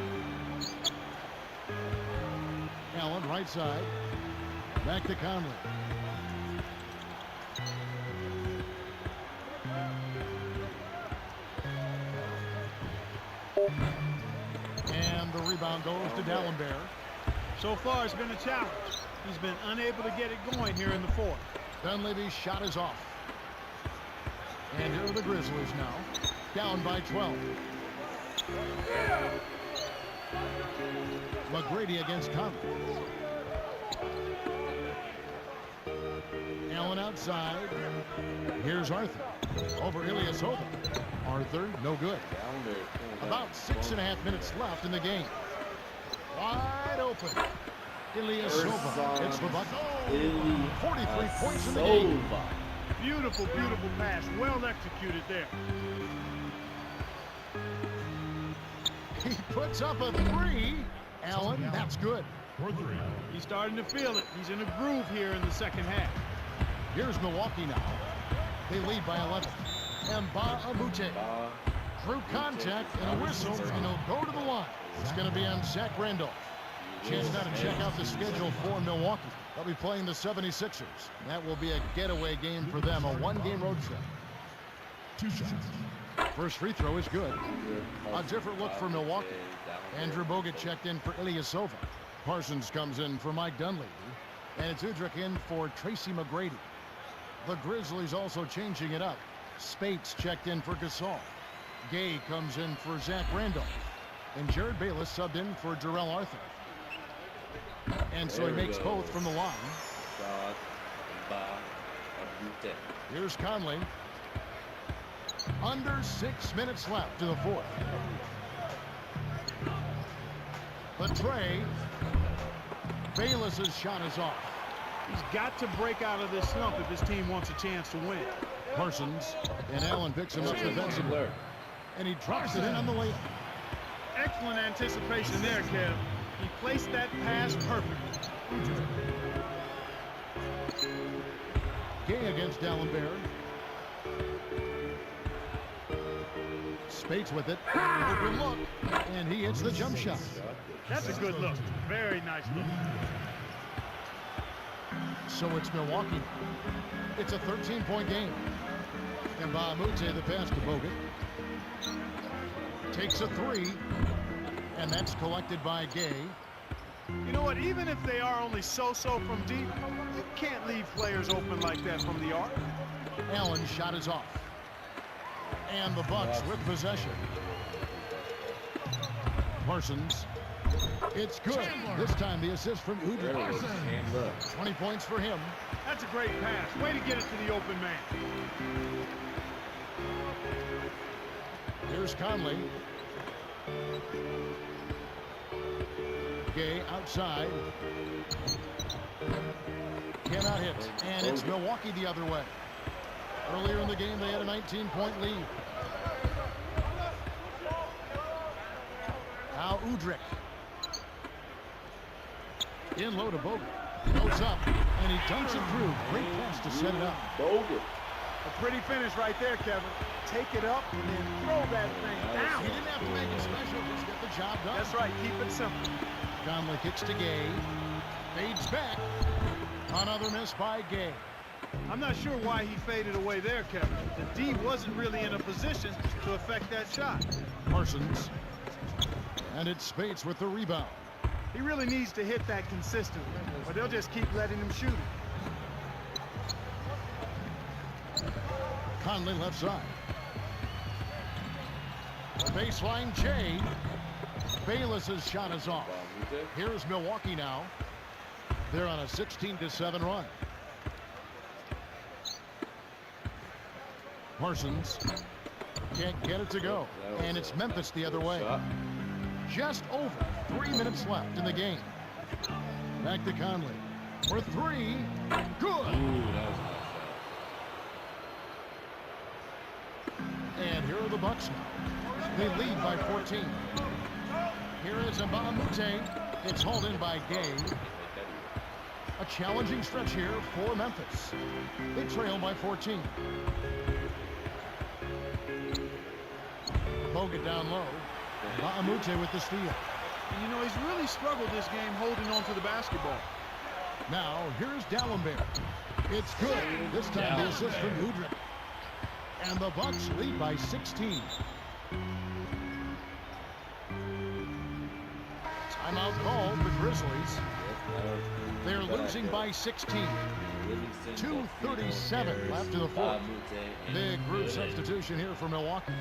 Allen, right side. Back to Conley. And the rebound goes to Dallenberg. So far, it's been a challenge. He's been unable to get it going here in the fourth. Dunleavy's shot is off. And here are the Grizzlies now. down by 12. McGrady against Conley. Allen outside. Here's Arthur. Over Ilyasova. Arthur, no good. About 6.5 minutes left in the game. Wide open. Ilyasova hits the bucket. 43 points in the game. Beautiful, beautiful pass. Well executed there. He puts up a three. Allen, that's good. He's starting to feel it. He's in a groove here in the second half. Here's Milwaukee now. They lead by 11. And Mbamute drew contact and a whistle, and he'll go to the line. It's going to be on Zach Randolph. Chance now to check out the schedule for Milwaukee. They'll be playing the 76ers. That will be a getaway game for them, a one-game road trip. 2 shots. First free throw is good. A different look for Milwaukee. Andrew Bogut checked in for Ilyasova. Parsons comes in for Mike Dunleavy. And it's Udrich in for Tracy McGrady. The Grizzlies also changing it up. Spates checked in for Gasol. Gay comes in for Zach Randolph. And Jared Bayless subbed in for Jarrell Arthur. And so he makes both from the line. Here's Conley. Under 6 minutes left to the fourth. The tray. Bayless's shot is off. He's got to break out of this slump if his team wants a chance to win. Parsons, and Allen picks him up defensively. And he drops it in on the layup. Excellent anticipation there, Kev. He placed that pass perfectly. Gay against Dallenberg. Spates with it. Open look. And he hits the jump shot. That's a good look. Very nice look. So it's Milwaukee. It's a 13-point game. And Mbamute, the pass to Bogut. Takes a three. And that's collected by Gay. You know what? Even if they are only so-so from deep, you can't leave players open like that from the arc. Allen's shot is off. And the Bucks with possession. Parsons. It's good. This time the assist from Udrich. 20 points for him. That's a great pass. Way to get it to the open man. Here's Conley. Gay outside. Cannot hit. And it's Milwaukee the other way. Earlier in the game, they had a 19-point lead. Now Udrich. In low to Bogut. Goes up, and he dunks it through. Great pass to set it up. Bogut. A pretty finish right there, Kevin. Take it up and then throw that thing down. He didn't have to make it special. Just get the job done. That's right. Keep it simple. Conley kicks to Gay. Fades back. Another miss by Gay. I'm not sure why he faded away there, Kevin. The D wasn't really in a position to affect that shot. Parsons. And it's Spates with the rebound. He really needs to hit that consistently, or they'll just keep letting him shoot it. Conley left side. Baseline Jay. Bayless's shot is off. Here's Milwaukee now. They're on a 16-7 run. Parsons can't get it to go. And it's Memphis the other way. Just over 3 minutes left in the game. Back to Conley. For three. Good. And here are the Bucks now. They lead by 14. Here is Mbamute. It's hauled in by Gay. A challenging stretch here for Memphis. They trail by 14. Bogut down low. Mbamute with the steal. And you know, he's really struggled this game holding on to the basketball. Now, here's Dallenberg. It's good. This time the assist from Udrich. And the Bucks lead by 16. Timeout called the Grizzlies. They're losing by 16. Livingston, 2:37 left in the fourth. Big group Gooden. substitution here for Milwaukee.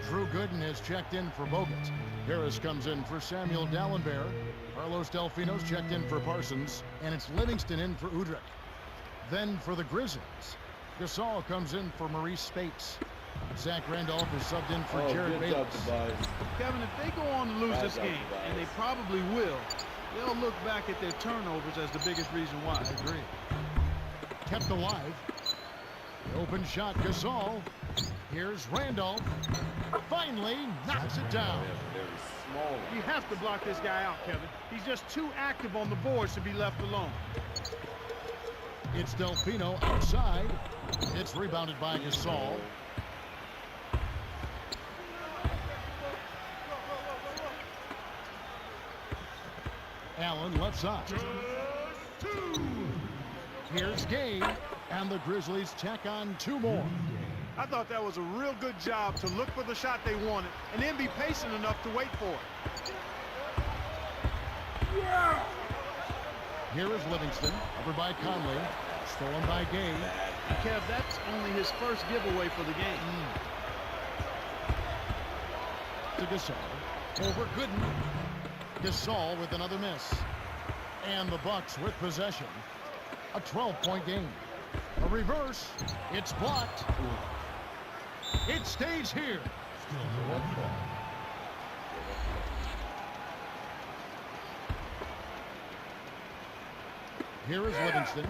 Drew Gooden has checked in for Bogut. Harris comes in for Samuel Dallenberg. Carlos Delfino's checked in for Parsons. And it's Livingston in for Udrich. Then for the Grizzlies, Gasol comes in for Maurice Spates. Zach Randolph is subbed in for Jared good job, Bayless. Tobias. Kevin, if they go on to lose this game, and they probably will, they'll look back at their turnovers as the biggest reason why. I agree. Kept alive. The open shot, Gasol. Here's Randolph. Finally knocks it down. Very small. You have to block this guy out, Kevin. He's just too active on the boards to be left alone. It's Delfino outside. It's rebounded by Gasol. Allen left side. Here's Gay, and the Grizzlies tack on 2 more. I thought that was a real good job to look for the shot they wanted and then be patient enough to wait for it. Here is Livingston, over by Conley, stolen by Gay. Kev, that's only his first giveaway for the game. To Gasol, over Gooden. Gasol with another miss. And the Bucks with possession. A 12-point game. A reverse. It's blocked. It stays here. Here is Livingston.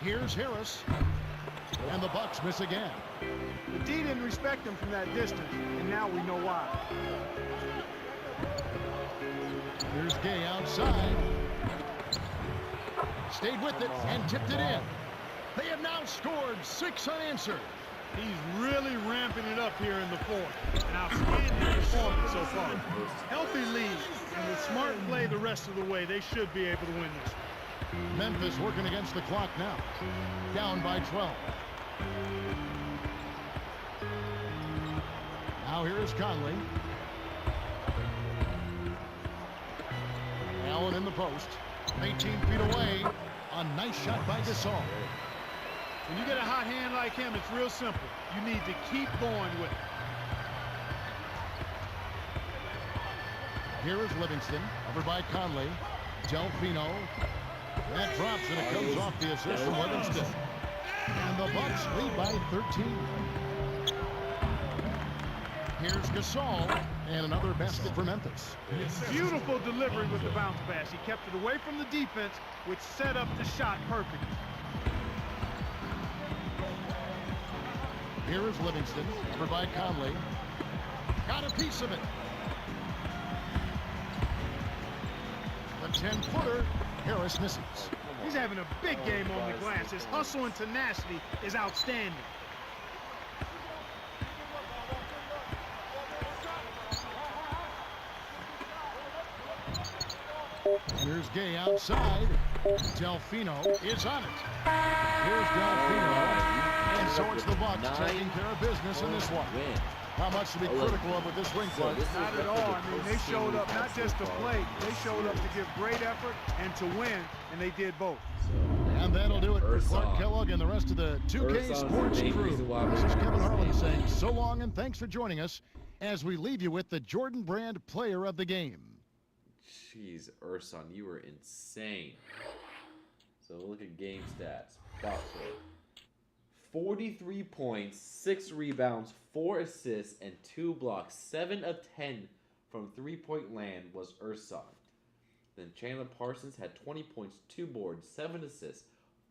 Here's Harris. And the Bucks miss again. The D didn't respect him from that distance, and now we know why. Here's Gay outside. Stayed with it and tipped it in. They have now scored 6 unanswered. He's really ramping it up here in the fourth. An outstanding performance so far. Healthy lead, and with smart play the rest of the way, they should be able to win this. Memphis working against the clock now. Down by 12. Now here is Conley. Allen in the post. 18 feet away. A nice shot by Gasol. When you get a hot hand like him, it's real simple. You need to keep going with it. Here is Livingston. Over by Conley. Delfino. That drops and it comes off the assist from Livingston. And the Bucks lead by 13. Here's Gasol, and another basket for Memphis. Beautiful delivery with the bounce pass. He kept it away from the defense, which set up the shot perfectly. Here is Livingston, over by Conley. Got a piece of it. The 10-footer, Harris misses. He's having a big game on the glass. His hustle and tenacity is outstanding. Here's Gay outside. Delfino is on it. Here's Delfino. And so it's the Bucks taking care of business in this one. How much to be critical of with this wing play? Not at all. I mean, they showed up not just to play. They showed up to give great effort and to win, and they did both. And that'll do it for Clark Kellogg and the rest of the 2K Sports crew. This is Kevin Harlan saying so long and thanks for joining us as we leave you with the Jordan Brand Player of the Game. Jeez, Urson, you were insane. So look at game stats. Box score. 43 points, 6 rebounds, 4 assists, and 2 blocks. 7 of 10 from three-point land was Urson. Then Chandler Parsons had 20 points, 2 boards, 7 assists,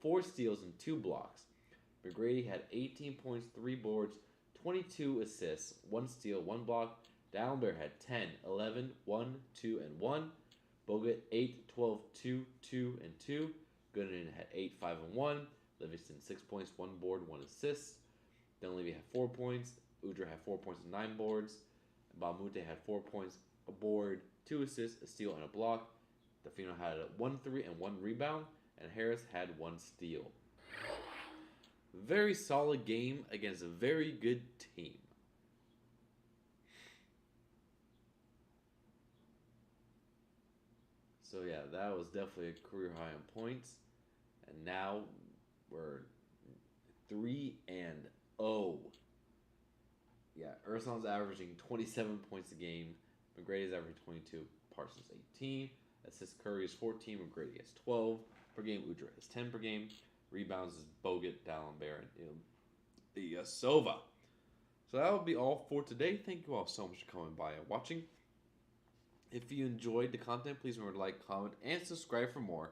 4 steals, and 2 blocks. McGrady had 18 points, 3 boards, 22 assists, 1 steal, 1 block. Dallenberg had 10, 11, 1, 2, and 1. Bogut 8, 12, 2, 2, and 2. Gooden had 8, 5, and 1. Livingston 6 points, 1 board, 1 assist. Dunleavy had 4 points. Udrich had 4 points and 9 boards. Balmute had 4 points, a board, 2 assists, a steal, and a block. Delfino had 1 3 and 1 rebound. And Harris had 1 steal. Very solid game against a very good team. So yeah, that was definitely a career high in points. And now we're 3-0. Yeah, Ursul's averaging 27 points a game. McGrady's averaging 22. Parsons 18. Assists Curry is 14. McGrady has 12 per game. Udra has 10 per game. Rebounds is Bogut, Dallin Barrett, Sova. So that will be all for today. Thank you all so much for coming by and watching. If you enjoyed the content, please remember to like, comment, and subscribe for more.